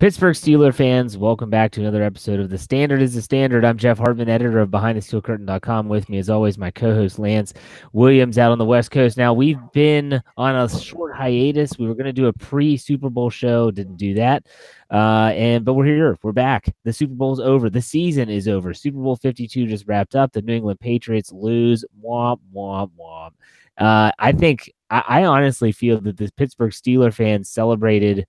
Pittsburgh Steelers fans, welcome back to another episode of The Standard is the Standard. I'm Jeff Hartman, editor of BehindTheSteelCurtain.com. With me, as always, my co-host Lance Williams out on the West Coast. Now, we've been on a short hiatus. We were going to do a pre-Super Bowl show, didn't do that. But we're here. We're back. The Super Bowl's over. The season is over. Super Bowl 52 just wrapped up. The New England Patriots lose. Womp, womp, womp. I honestly feel that the Pittsburgh Steelers fans celebrated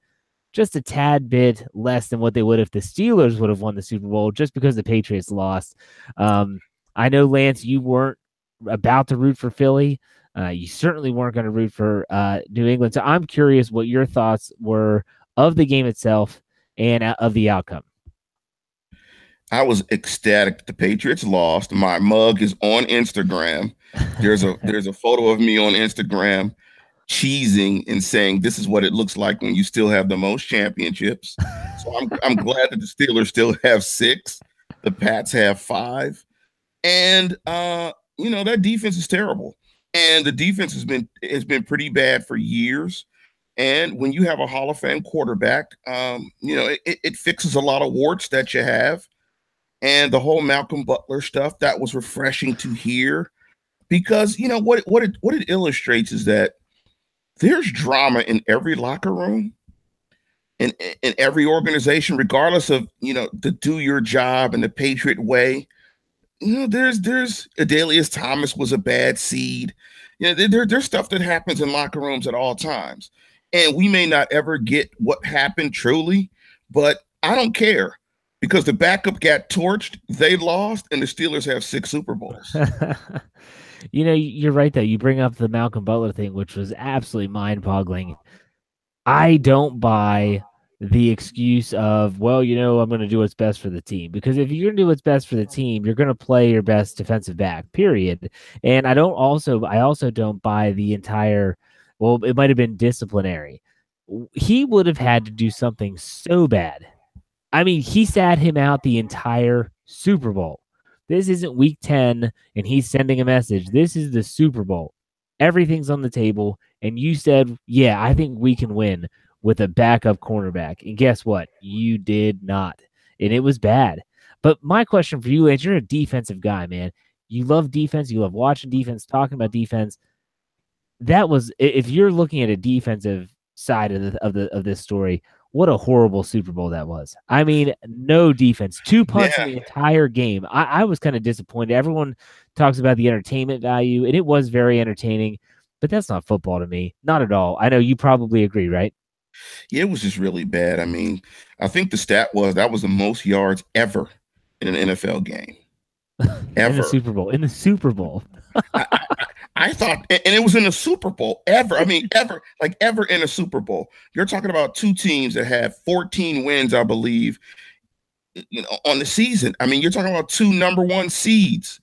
just a tad bit less than what they would if the Steelers would have won the Super Bowl just because the Patriots lost. I know, Lance, you weren't about to root for Philly. You certainly weren't going to root for New England. So I'm curious what your thoughts were of the game itself and of the outcome. I was ecstatic that the Patriots lost. My mug is on Instagram. There's a photo of me on Instagram cheesing and saying this is what it looks like when you still have the most championships. So I'm glad that the Steelers still have 6, the Pats have 5, and that defense is terrible, and the defense has been pretty bad for years. And when you have a Hall of Fame quarterback, it fixes a lot of warts that you have, and the whole Malcolm Butler stuff, that was refreshing to hear, because what it illustrates is that there's drama in every locker room, in every organization, regardless of, the do your job and the Patriot way. There's Adalius Thomas was a bad seed. There's stuff that happens in locker rooms at all times. And we may not ever get what happened truly, but I don't care, because the backup got torched, they lost, and the Steelers have 6 Super Bowls. You're right, though. You bring up the Malcolm Butler thing, which was absolutely mind-boggling. I don't buy the excuse of, well, I'm going to do what's best for the team. Because if you're going to do what's best for the team, you're going to play your best defensive back, period. And I also don't buy the entire, well, it might have been disciplinary. He would have had to do something so bad. I mean, he sat him out the entire Super Bowl. This isn't week 10 and he's sending a message. This is the Super Bowl. Everything's on the table. And you said, yeah, I think we can win with a backup cornerback. And guess what? You did not. And it was bad. But my question for you, Lance, you're a defensive guy, man. You love defense. You love watching defense, talking about defense. That was, if you're looking at a defensive side of this story, what a horrible Super Bowl that was. I mean, no defense. 2 punts in the entire game. I was kind of disappointed. Everyone talks about the entertainment value, and it was very entertaining, but that's not football to me. Not at all. I know you probably agree, right? Yeah, it was just really bad. I mean, I think the stat was that was the most yards ever in an NFL game. Ever. In the Super Bowl. I thought, and it was in the Super Bowl, ever. I mean, ever in a Super Bowl. You're talking about 2 teams that have 14 wins, I believe, on the season. I mean, you're talking about 2 number 1 seeds,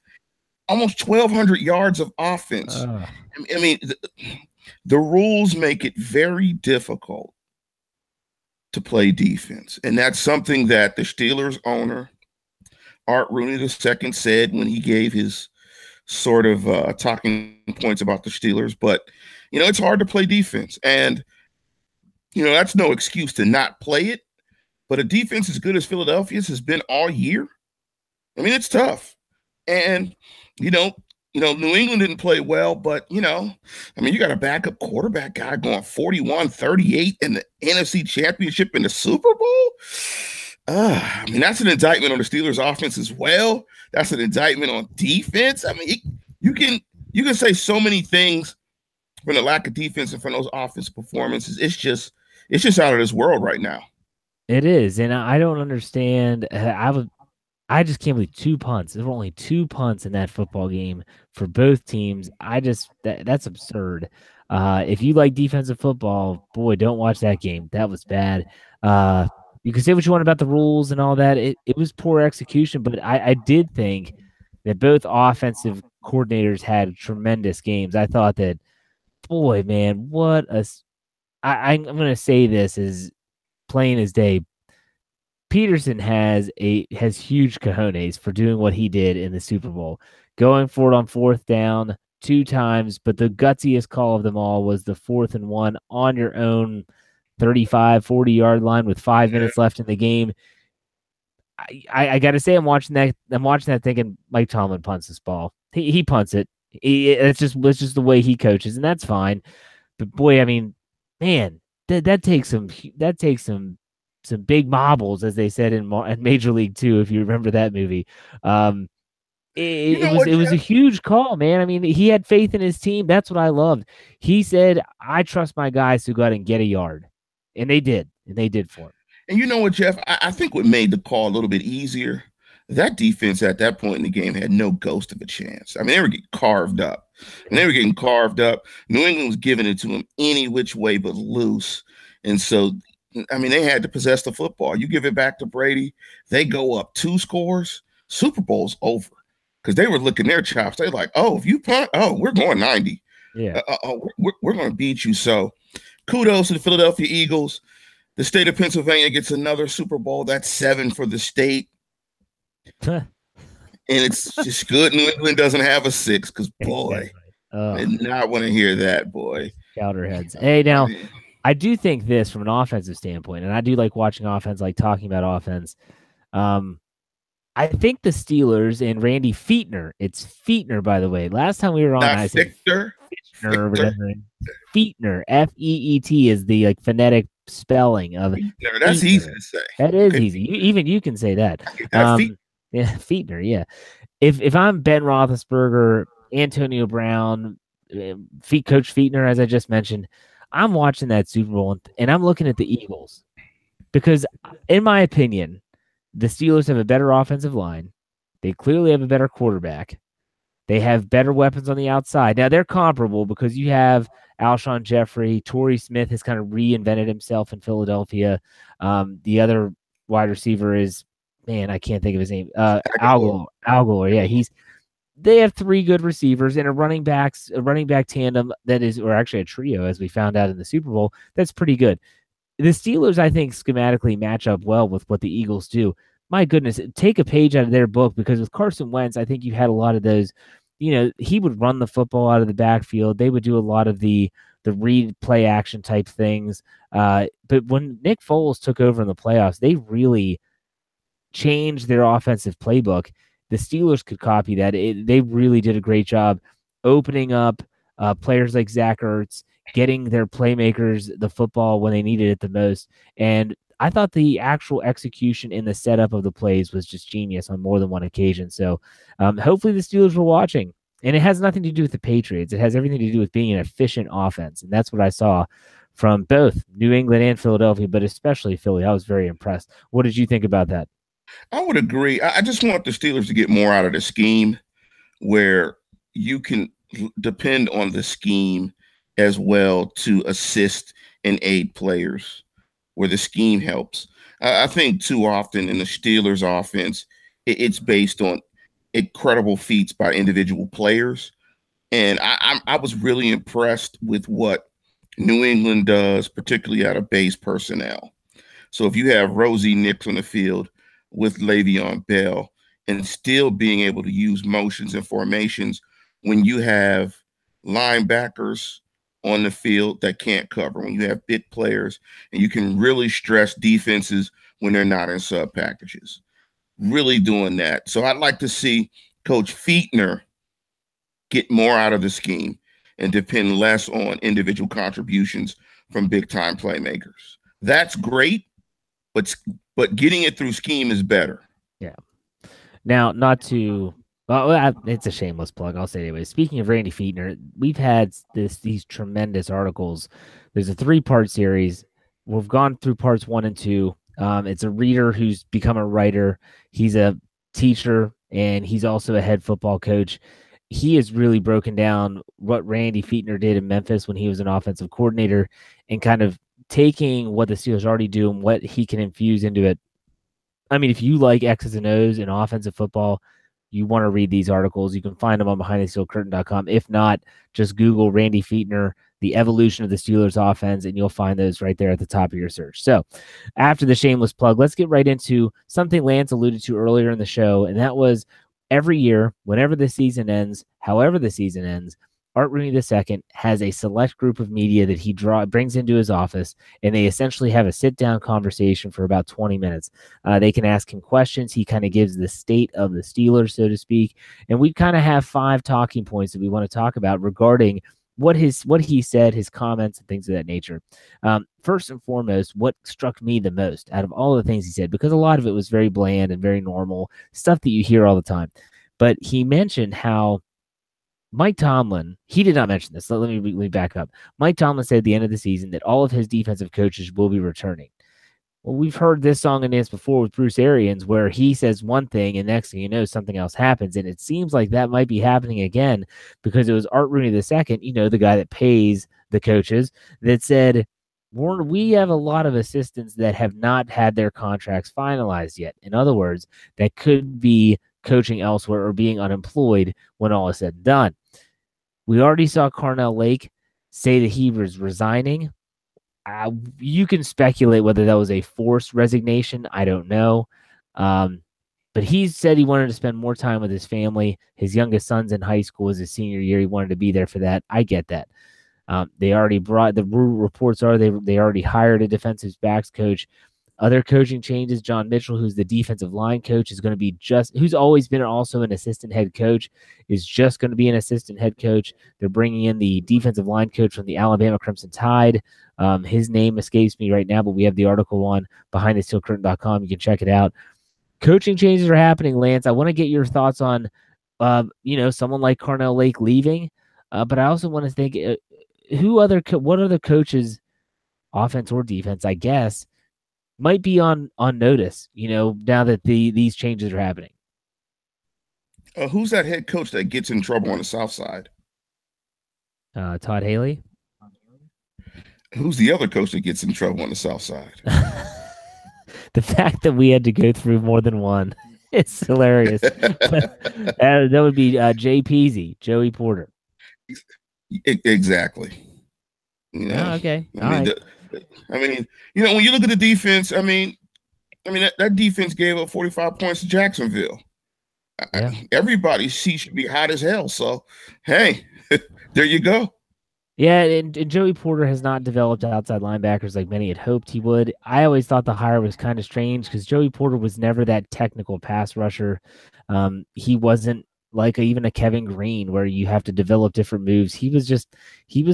almost 1,200 yards of offense. I mean, the rules make it very difficult to play defense. And that's something that the Steelers owner, Art Rooney II, said when he gave his sort of talking points about the Steelers. But, it's hard to play defense. And, that's no excuse to not play it. But a defense as good as Philadelphia's has been all year, I mean, it's tough. And, New England didn't play well, but, you got a backup quarterback guy going 41-38 in the NFC Championship in the Super Bowl. That's an indictment on the Steelers' offense as well. That's an indictment on defense. I mean, you can say so many things from the lack of defense and from those offensive performances. It's just out of this world right now. It is, and I don't understand. I just can't believe 2 punts. There were only 2 punts in that football game for both teams. That's absurd. If you like defensive football, boy, don't watch that game. That was bad. You can say what you want about the rules and all that. It was poor execution, but I did think that both offensive coordinators had tremendous games. I thought that, boy, man, I'm going to say this as plain as day. Peterson has huge cojones for doing what he did in the Super Bowl, going for it on 4th down 2 times, but the gutsiest call of them all was the 4th and 1 on your own 35, 40-yard line with 5 minutes left in the game. I got to say, I'm watching that thinking Mike Tomlin punts this ball. He punts it. It's just the way he coaches, and that's fine. But boy, I mean, man, that takes some big marbles, as they said in Major League Two, if you remember that movie. You know It what, was a Jeff? huge call, man. I mean, he had faith in his team. That's what I loved. He said, "I trust my guys to go out and get a yard," and they did, for him. And you know what, Jeff? I think what made the call a little bit easier, that defense at that point in the game had no ghost of a chance. I mean, they were getting carved up. And they were getting carved up. New England was giving it to them any which way but loose. And so, I mean, they had to possess the football. You give it back to Brady, they go up 2 scores, Super Bowl's over. Because they were licking their chops. They're like, oh, if you punt, oh, we're going 90. Yeah. We're going to beat you. So kudos to the Philadelphia Eagles. The state of Pennsylvania gets another Super Bowl. That's 7 for the state. And it's just good New England doesn't have a 6 because, boy, I did not want to hear that, boy. Chowderheads. Hey, now, I do think this from an offensive standpoint, and I do like watching offense, like talking about offense. I think the Steelers and Randy Fichtner, it's Fichtner, by the way. Last time we were on, I said Fichtner or whatever. Fichtner, F-E-E-T is the like phonetic spelling of Fichtner. That's easy to say. That is easy. Even you can say that. Yeah, Fichtner. Yeah. If I'm Ben Roethlisberger, Antonio Brown, Coach Fichtner, as I just mentioned, I'm watching that Super Bowl and I'm looking at the Eagles because, in my opinion, the Steelers have a better offensive line. They clearly have a better quarterback. They have better weapons on the outside. Now, they're comparable because you have Alshon Jeffrey. Torrey Smith has kind of reinvented himself in Philadelphia. The other wide receiver is, man, I can't think of his name. Algor. Yeah, they have 3 good receivers and a running back tandem that is, or actually a trio, as we found out in the Super Bowl, that's pretty good. The Steelers, I think, schematically match up well with what the Eagles do. My goodness, take a page out of their book because with Carson Wentz, I think you had a lot of those, he would run the football out of the backfield. They would do a lot of the read play action type things. But when Nick Foles took over in the playoffs, they really changed their offensive playbook. The Steelers could copy that. They really did a great job opening up players like Zach Ertz, getting their playmakers the football when they needed it the most. And I thought the actual execution in the setup of the plays was just genius on more than one occasion. So hopefully the Steelers were watching. And it has nothing to do with the Patriots. It has everything to do with being an efficient offense. And that's what I saw from both New England and Philadelphia, but especially Philly. I was very impressed. What did you think about that? I would agree. I just want the Steelers to get more out of the scheme where you can depend on the scheme as well to assist and aid players where the scheme helps. I think too often in the Steelers offense, it's based on incredible feats by individual players. And I was really impressed with what New England does, particularly out of base personnel. So if you have Rosie Nix on the field with Le'Veon Bell and still being able to use motions and formations when you have linebackers on the field that can't cover, when you have big players and you can really stress defenses when they're not in sub packages, really doing that. So I'd like to see Coach Fichtner get more out of the scheme and depend less on individual contributions from big time playmakers. That's great, but getting it through scheme is better. Yeah. Now, not to well, it's a shameless plug. I'll say anyway. Speaking of Randy Fichtner, we've had these tremendous articles. There's a 3-part series. We've gone through parts 1 and 2. It's a reader who's become a writer. He's a teacher, and he's also a head football coach. He has really broken down what Randy Fichtner did in Memphis when he was an offensive coordinator and kind of taking what the Steelers already do and what he can infuse into it. I mean, if you like X's and O's in offensive football, you want to read these articles. You can find them on BehindTheSteelCurtain.com. If not, just Google Randy Fichtner, the evolution of the Steelers offense, and you'll find those right there at the top of your search. So after the shameless plug, let's get right into something Lance alluded to earlier in the show, and that was every year, whenever the season ends, however the season ends, Art Rooney II has a select group of media that he brings into his office, and they essentially have a sit-down conversation for about 20 minutes. They can ask him questions. He kind of gives the state of the Steelers, so to speak, and we kind of have 5 talking points that we want to talk about regarding what he said, his comments, and things of that nature. First and foremost, what struck me the most out of all the things he said, because a lot of it was very bland and very normal stuff that you hear all the time, but he mentioned how Mike Tomlin, he did not mention this. Let me back up. Mike Tomlin said at the end of the season that all of his defensive coaches will be returning. Well, we've heard this song and dance before with Bruce Arians, where he says one thing and next thing you know, something else happens. And it seems like that might be happening again because it was Art Rooney II, the guy that pays the coaches, that said, we have a lot of assistants that have not had their contracts finalized yet. In other words, that could be coaching elsewhere or being unemployed when all is said and done. We already saw Carnell Lake say that he was resigning. You can speculate whether that was a forced resignation. I don't know. But he said he wanted to spend more time with his family. His youngest son's in high school as his senior year. He wanted to be there for that. I get that. They already brought, the reports are they already hired a defensive backs coach. Other coaching changes, John Mitchell, who's the defensive line coach, is going to be who's always been also an assistant head coach, is just going to be an assistant head coach. They're bringing in the defensive line coach from the Alabama Crimson Tide. His name escapes me right now, but we have the article on behindthesteelcurtain.com. You can check it out. Coaching changes are happening, Lance. I want to get your thoughts on, someone like Carnell Lake leaving, but I also want to think what other coaches, offense or defense, I guess, might be on notice, now that these changes are happening. Who's that head coach that gets in trouble on the South Side? Todd Haley. Who's the other coach that gets in trouble on the South Side? The fact that we had to go through more than one, it's hilarious. That would be Jay Peasy, Joey Porter. Exactly. Okay. When you look at the defense, that defense gave up 45 points to Jacksonville. Yeah. Everybody's seat should be hot as hell. So, hey, there you go. Yeah, and Joey Porter has not developed outside linebackers like many had hoped he would. I always thought the hire was kind of strange because Joey Porter was never that technical pass rusher. He wasn't like even a Kevin Green where you have to develop different moves. He was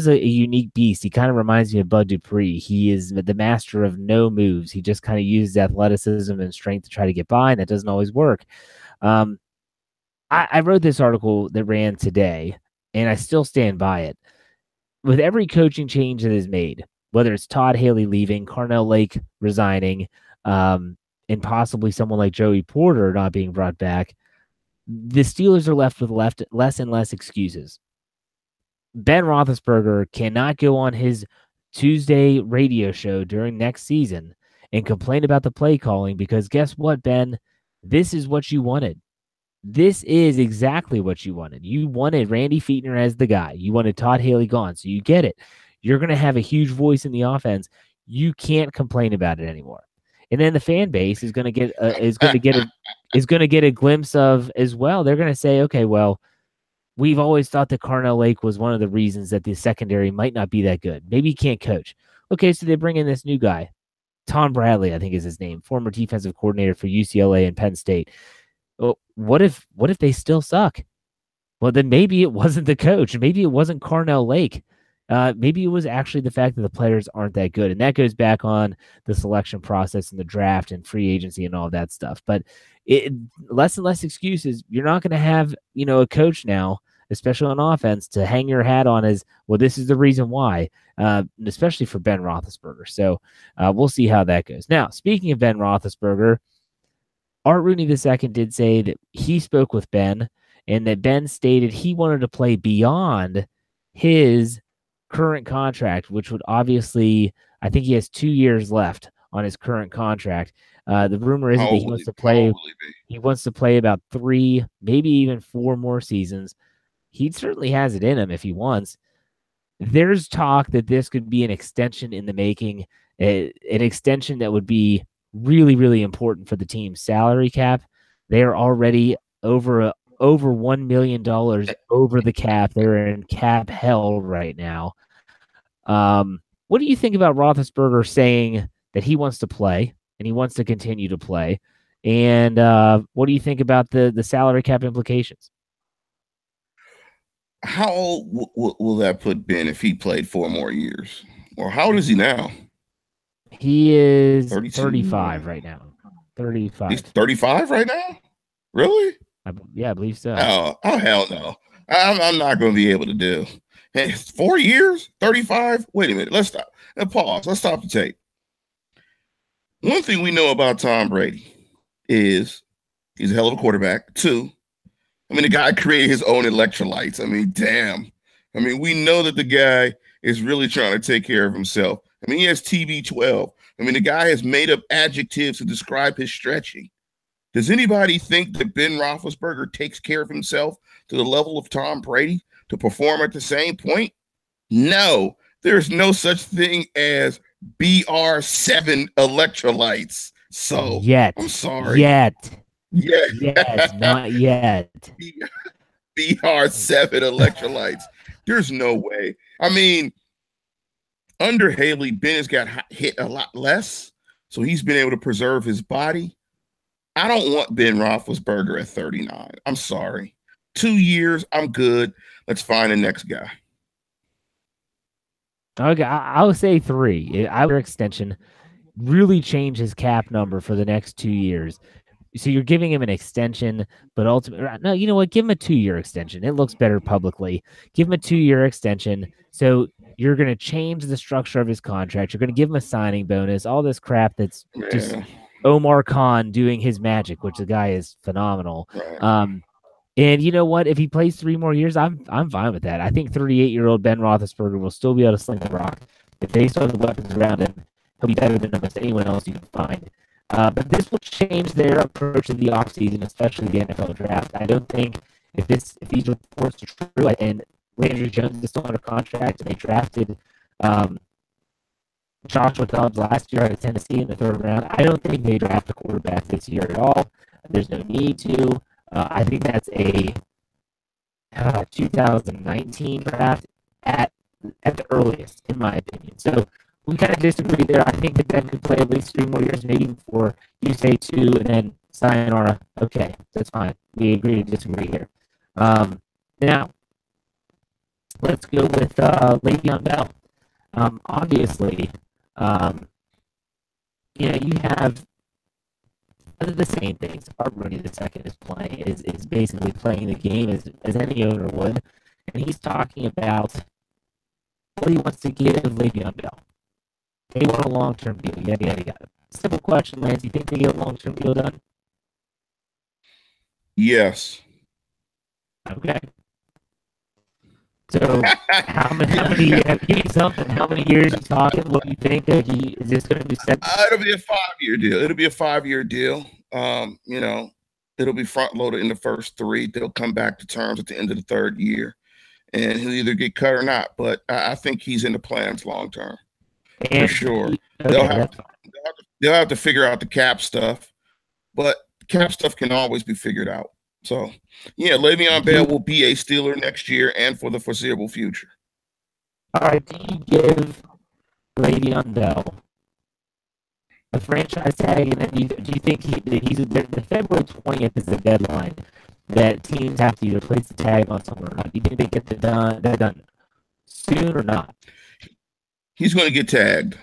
a unique beast. He kind of reminds me of Bud Dupree. He is the master of no moves. He just kind of uses athleticism and strength to try to get by, and that doesn't always work. I wrote this article that ran today, and I still stand by it. With every coaching change that is made, whether it's Todd Haley leaving, Carnell Lake resigning, and possibly someone like Joey Porter not being brought back, the Steelers are left with less and less excuses. Ben Roethlisberger cannot go on his Tuesday radio show during next season and complain about the play calling because guess what, Ben? This is what you wanted. This is exactly what you wanted. You wanted Randy Fichtner as the guy. You wanted Todd Haley gone, so you get it. You're going to have a huge voice in the offense. You can't complain about it anymore. And then the fan base is going to get a glimpse of as well. They're going to say, okay, well, we've always thought that Carnell Lake was one of the reasons that the secondary might not be that good. Maybe he can't coach. Okay, so they bring in this new guy, Tom Bradley, I think is his name, former defensive coordinator for UCLA and Penn State. Well, what if they still suck? Well, then maybe it wasn't the coach. Maybe it wasn't Carnell Lake. Maybe it was actually the fact that the players aren't that good. And that goes back on the selection process and the draft and free agency and all that stuff. But less and less excuses. You're not going to have, a coach now, especially on offense, to hang your hat on as, well, this is the reason why, especially for Ben Roethlisberger. So we'll see how that goes. Now, speaking of Ben Roethlisberger, Art Rooney II did say that he spoke with Ben and that Ben stated he wanted to play beyond his current contract, which would obviously, I think he has 2 years left on his current contract. The rumor is that he wants to play about 3, maybe even 4 more seasons. He certainly has it in him if he wants. There's talk that this could be an extension in the making, an extension that would be really, really important for the team's salary cap. They are already over over $1 million over the cap. They're in cap hell right now. What do you think about Roethlisberger saying that he wants to play and he wants to continue to play? And what do you think about the salary cap implications? How old will that put Ben if he played 4 more years? Or how old is he now? He is 32? 35 right now. 35. He's 35 right now? Really? I believe so. Oh hell no. I'm not going to be able to do. Hey, 4 years? 35? Wait a minute. Let's stop. And pause. Let's stop the tape. One thing we know about Tom Brady is he's a hell of a quarterback. Two, I mean, the guy created his own electrolytes. I mean, damn. I mean, we know that the guy is really trying to take care of himself. I mean, he has TB12. I mean, the guy has made up adjectives to describe his stretching. Does anybody think that Ben Roethlisberger takes care of himself to the level of Tom Brady to perform at the same point? No, there's no such thing as BR7 electrolytes. So, I'm sorry. Yet, not yet. BR7 electrolytes. There's no way. I mean, under Haley, Ben has got hit a lot less, so he's been able to preserve his body. I don't want Ben Roethlisberger at 39. I'm sorry. 2 years, I'm good. Let's find the next guy. Okay, I'll say 3. Our extension really change his cap number for the next 2 years. So you're giving him an extension, but ultimately, no, you know what? Give him a 2-year extension. It looks better publicly. Give him a 2-year extension. So you're going to change the structure of his contract. You're going to give him a signing bonus, all this crap that's just Omar Khan doing his magic, which the guy is phenomenal. And you know what? If he plays 3 more years, I'm fine with that. I think 38-year-old Ben Roethlisberger will still be able to sling the rock. If they saw the weapons around him, he'll be better than almost anyone else you can find. But this will change their approach to the offseason, especially the NFL draft. I don't think if these reports are true, and Landry Jones is still under contract, and they drafted Joshua Dobbs last year out of Tennessee in the 3rd round, I don't think they draft a quarterback this year at all. There's no need to. I think that's a 2019 draft at the earliest, in my opinion. So we kind of disagree there. I think that Ben could play at least 3 more years, maybe before you say 2, and then sayonara. Okay, that's fine. We agree to disagree here. Now, let's go with Le'Veon Bell. Obviously, you have the same things. Art Rooney II is playing is basically playing the game as any owner would, and he's talking about what he wants to give Le'Veon Bell. They want a long-term deal. Yada, yada, yada. Simple question, Lance. You think they get a long-term deal done? Yes. Okay. So, how many how many years are you talking? What do you think? Is this going to be set? It'll be a 5-year deal. It'll be a 5-year deal. It'll be front-loaded in the first 3. They'll come back to terms at the end of the 3rd year, and he'll either get cut or not. But I think he's in the plans long-term. For sure. Okay, they'll have to figure out the cap stuff, but cap stuff can always be figured out. So, yeah, Le'Veon Bell will be a Steeler next year and for the foreseeable future. All right, do you give Le'Veon Bell a franchise tag, and then do you think the February 20th is the deadline that teams have to either place the tag on someone or not? Do you think they get that done soon or not? He's going to get tagged.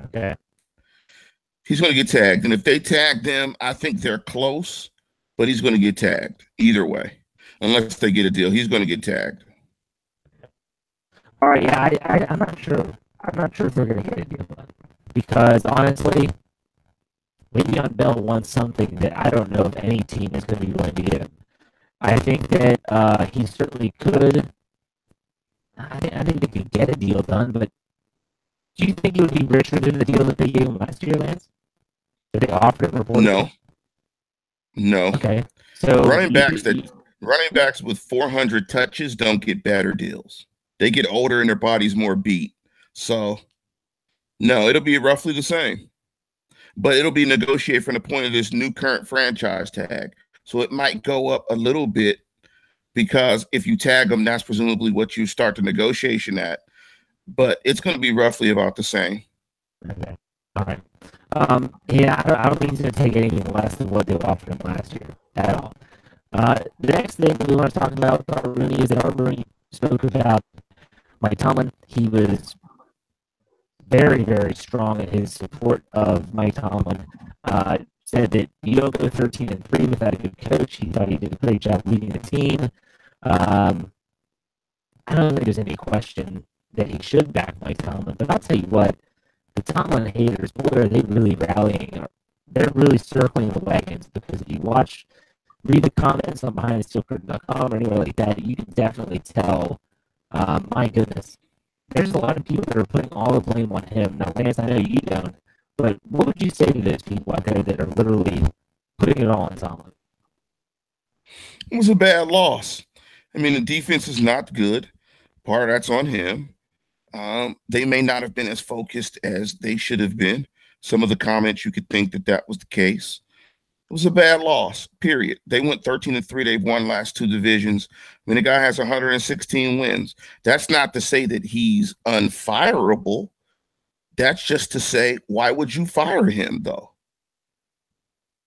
Okay. He's going to get tagged. And if they tag them, I think they're close, but he's going to get tagged either way. Unless they get a deal, he's going to get tagged. All right, yeah, I'm not sure. I'm not sure if they're going to get a deal done. Because, honestly, Le'Veon Bell wants something that I don't know if any team is going to be willing to give him. I think that he certainly could. I think they could get a deal done, but do you think it would be richer than the deal that they gave him last year, Lance? Did they offer it? No. Okay. So running backs with 400 touches don't get better deals. They get older and their body's more beat. So, no, it'll be roughly the same. But it'll be negotiated from the point of this new current franchise tag. So it might go up a little bit because if you tag him, that's presumably what you start the negotiation at. But it's going to be roughly about the same. Okay. All right. Yeah, I don't think he's going to take anything less than what they offered him last year at all. The next thing we want to talk about with Art Rooney is that Art Rooney spoke about Mike Tomlin. He was very, very strong in his support of Mike Tomlin. Said that you don't go 13-3 without a good coach. He thought he did a great job leading the team. I don't think there's any question that he should back Mike Tomlin, but I'll tell you what, the Tomlin haters, boy, are they really rallying. They're really circling the wagons because if you read the comments on BehindTheSteelCurtain.com or anywhere like that, you can definitely tell, my goodness, there's a lot of people that are putting all the blame on him. Now, Lance, I know you don't, but what would you say to those people out there that are literally putting it all on Tomlin? It was a bad loss. I mean, the defense is not good. Part of that's on him. They may not have been as focused as they should have been. Some of the comments, you could think that that was the case. It was a bad loss, period. They went 13-3. They've won last two divisions. I mean, the guy has 116 wins. That's not to say that he's unfireable. That's just to say, why would you fire him, though?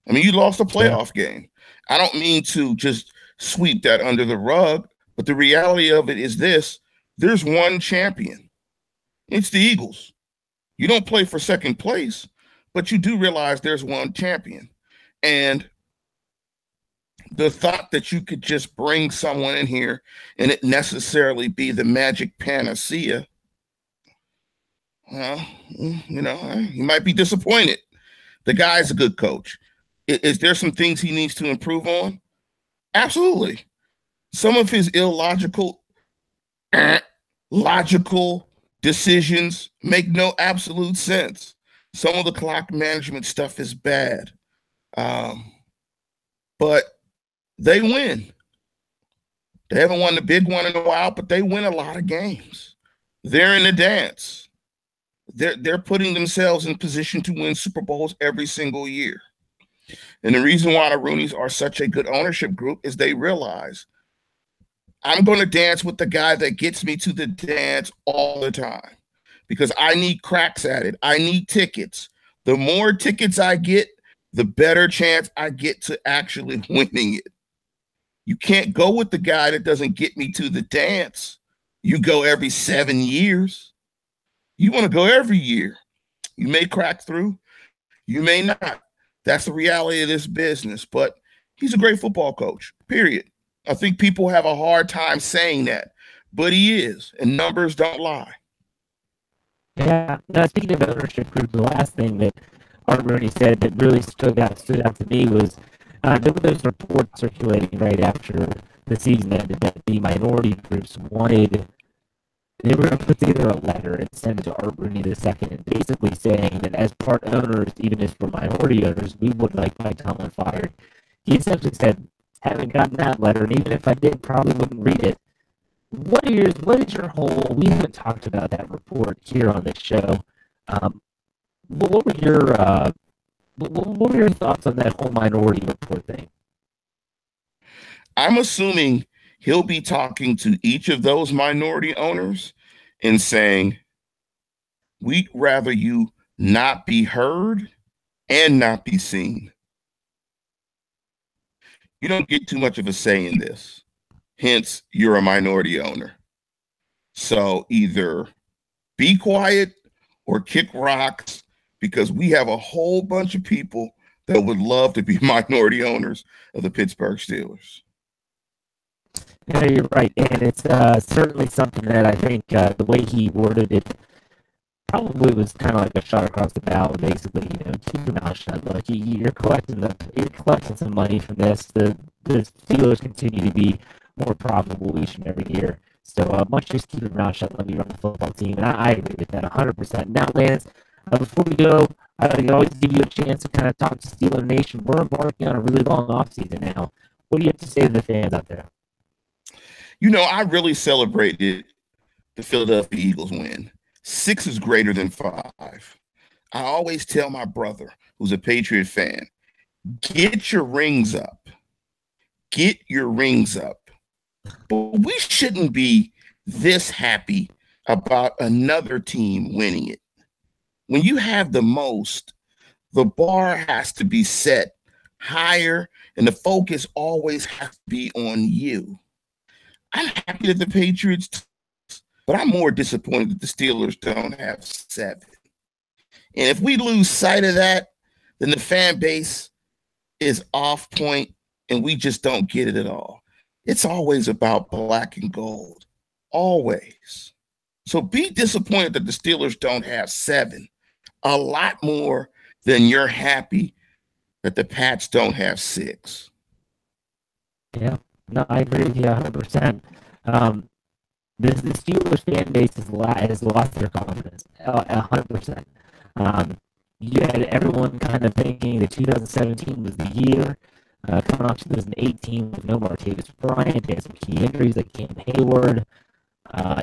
I mean, you lost a playoff game. I don't mean to just sweep that under the rug, but the reality of it is this. There's one champion. It's the Eagles. You don't play for second place, but you do realize there's one champion. And the thought that you could just bring someone in here and it necessarily be the magic panacea, well, you know, you might be disappointed. The guy's a good coach. Is there some things he needs to improve on? Absolutely. Some of his illogical, logical decisions make no absolute sense. Some of the clock management stuff is bad. But they win. They haven't won the big one in a while, but they win a lot of games. They're in the dance. They're putting themselves in position to win Super Bowls every single year. And the reason why the Rooneys are such a good ownership group is they realize I'm going to dance with the guy that gets me to the dance all the time because I need cracks at it. I need tickets. The more tickets I get, the better chance I get to actually winning it. You can't go with the guy that doesn't get me to the dance. You go every 7 years. You want to go every year. You may crack through. You may not. That's the reality of this business. But he's a great football coach, period. I think people have a hard time saying that, but he is, and numbers don't lie. Yeah. Now, speaking of ownership group, the last thing that Art Rooney said that really stood out to me was there were those reports circulating right after the season ended that the minority groups they were going to put together a letter and send it to Art Rooney II, and basically saying that as part owners, even if we're minority owners, we would like Mike Tomlin fired. He essentially said, haven't gotten that letter, and even if I did, probably wouldn't read it. What is your whole, we haven't talked about that report here on this show. What were your thoughts on that whole minority report thing? I'm assuming he'll be talking to each of those minority owners and saying, we'd rather you not be heard and not be seen. You don't get too much of a say in this. Hence, you're a minority owner. So either be quiet or kick rocks, because we have a whole bunch of people that would love to be minority owners of the Pittsburgh Steelers. Yeah, you're right, and it's certainly something that I think the way he worded it probably was kind of like a shot across the bow. Basically, keep your mouth shut. Look, you're collecting some money from this. The Steelers continue to be more profitable each and every year. So why don't you just keep your mouth shut? Let me run the football team, and I agree with that 100%. Now, Lance, before we go, I always give you a chance to kind of talk to Steeler Nation. We're embarking on a really long offseason now. What do you have to say to the fans out there? I really celebrated the Philadelphia Eagles win. 6 is greater than 5. I always tell my brother, who's a Patriot fan, get your rings up. get your rings up. But we shouldn't be this happy about another team winning it. When you have the most, the bar has to be set higher, and the focus always has to be on you. I'm happy that the Patriots, but I'm more disappointed that the Steelers don't have 7. And if we lose sight of that, then the fan base is off point and we just don't get it at all. It's always about black and gold. Always. So be disappointed that the Steelers don't have 7. A lot more than you're happy that the Pats don't have 6. Yeah, no, I agree with you 100%. The Steelers fan base has lost their confidence 100%. You had everyone kind of thinking that 2017 was the year. Coming off 2018 with no Martavis Bryant, they had some key injuries like Cam Hayward.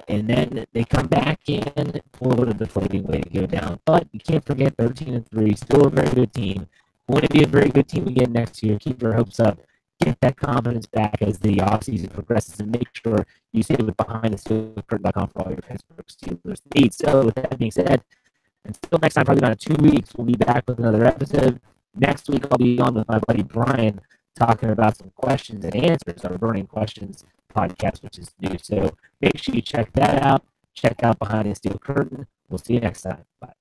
And then they come back in, a little bit of deflating way to go down. But you can't forget 13-3, still a very good team. Going to be a very good team again next year. Keep your hopes up. Get that confidence back as the offseason progresses, and make sure you stay with BehindTheSteelersCurtain.com for all your Pittsburgh Steelers needs. So with that being said, until next time, probably about 2 weeks, we'll be back with another episode. Next week, I'll be on with my buddy Brian talking about some questions and answers, our burning questions podcast, which is new. So make sure you check that out. Check out Behind the Steel Curtain. We'll see you next time. Bye.